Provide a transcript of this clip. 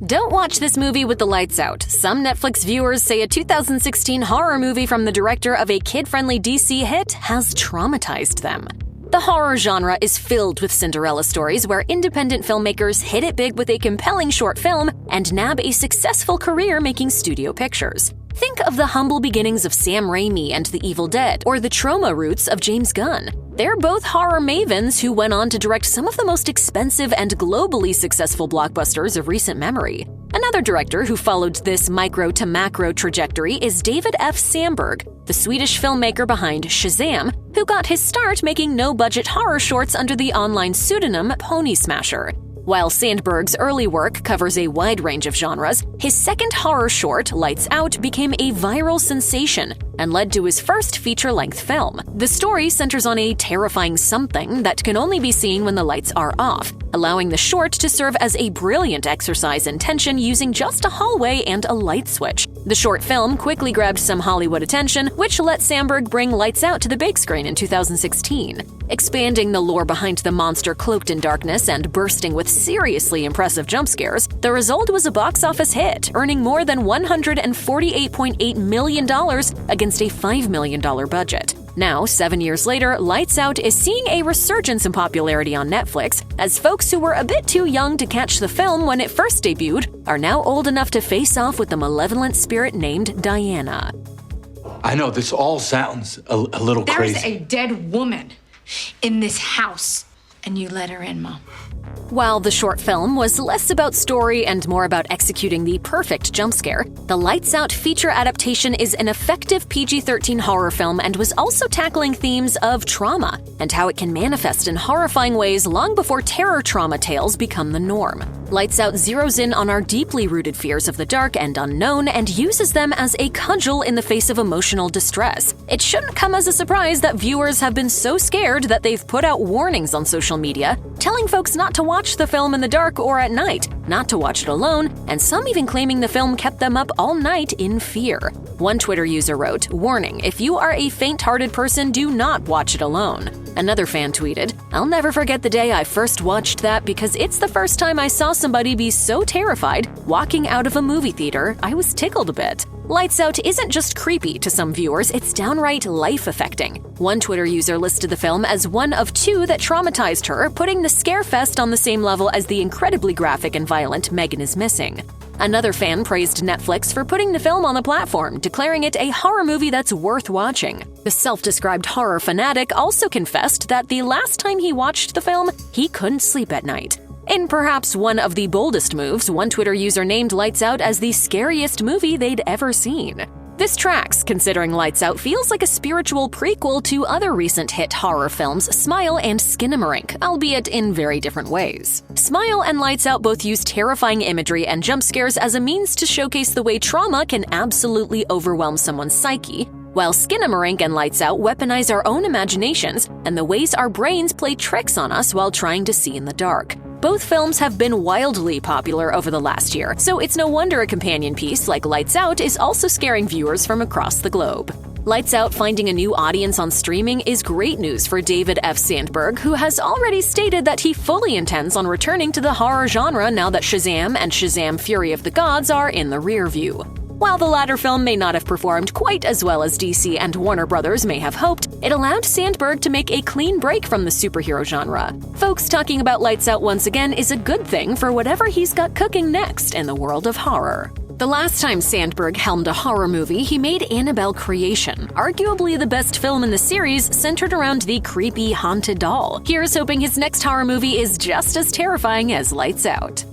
Don't watch this movie with the lights out. Some Netflix viewers say a 2016 horror movie from the director of a kid-friendly DC hit has traumatized them. The horror genre is filled with Cinderella stories where independent filmmakers hit it big with a compelling short film and nab a successful career making studio pictures. Think of the humble beginnings of Sam Raimi and The Evil Dead, or the trauma roots of James Gunn. They're both horror mavens who went on to direct some of the most expensive and globally successful blockbusters of recent memory. Another director who followed this micro to macro trajectory is David F. Sandberg, the Swedish filmmaker behind Shazam, who got his start making no-budget horror shorts under the online pseudonym Pony Smasher. While Sandberg's early work covers a wide range of genres, his second horror short, Lights Out, became a viral sensation and led to his first feature-length film. The story centers on a terrifying something that can only be seen when the lights are off, allowing the short to serve as a brilliant exercise in tension using just a hallway and a light switch. The short film quickly grabbed some Hollywood attention, which let Sandberg bring Lights Out to the big screen in 2016. Expanding the lore behind the monster cloaked in darkness and bursting with seriously impressive jump scares, the result was a box office hit, earning more than $148.8 million against a $5 million budget. Now, 7 years later, Lights Out is seeing a resurgence in popularity on Netflix, as folks who were a bit too young to catch the film when it first debuted are now old enough to face off with the malevolent spirit named Diana. I know, this all sounds a little crazy. There's a dead woman in this house, and you let her in, Mom. While the short film was less about story and more about executing the perfect jump scare, the Lights Out feature adaptation is an effective PG-13 horror film and was also tackling themes of trauma and how it can manifest in horrifying ways long before terror trauma tales become the norm. Lights Out zeroes in on our deeply rooted fears of the dark and unknown and uses them as a cudgel in the face of emotional distress. It shouldn't come as a surprise that viewers have been so scared that they've put out warnings on social media, telling folks not to watch the film in the dark or at night, not to watch it alone, and some even claiming the film kept them up all night in fear. One Twitter user wrote, "Warning, if you are a faint-hearted person, do not watch it alone." Another fan tweeted, "I'll never forget the day I first watched that because it's the first time I saw somebody be so terrified walking out of a movie theater, I was tickled a bit." Lights Out isn't just creepy to some viewers, it's downright life-affecting. One Twitter user listed the film as one of two that traumatized her, putting the scarefest on the same level as the incredibly graphic and violent Megan is Missing. Another fan praised Netflix for putting the film on the platform, declaring it a horror movie that's worth watching. The self-described horror fanatic also confessed that the last time he watched the film, he couldn't sleep at night. In perhaps one of the boldest moves, one Twitter user named Lights Out as the scariest movie they'd ever seen. This tracks, considering Lights Out feels like a spiritual prequel to other recent hit horror films Smile and Skinamarink, albeit in very different ways. Smile and Lights Out both use terrifying imagery and jump scares as a means to showcase the way trauma can absolutely overwhelm someone's psyche, while Skinamarink and Lights Out weaponize our own imaginations and the ways our brains play tricks on us while trying to see in the dark. Both films have been wildly popular over the last year, so it's no wonder a companion piece like Lights Out is also scaring viewers from across the globe. Lights Out finding a new audience on streaming is great news for David F. Sandberg, who has already stated that he fully intends on returning to the horror genre now that Shazam and Shazam: Fury of the Gods are in the rearview. While the latter film may not have performed quite as well as DC and Warner Brothers may have hoped, it allowed Sandberg to make a clean break from the superhero genre. Folks talking about Lights Out once again is a good thing for whatever he's got cooking next in the world of horror. The last time Sandberg helmed a horror movie, he made Annabelle Creation, arguably the best film in the series centered around the creepy haunted doll. Here's hoping his next horror movie is just as terrifying as Lights Out.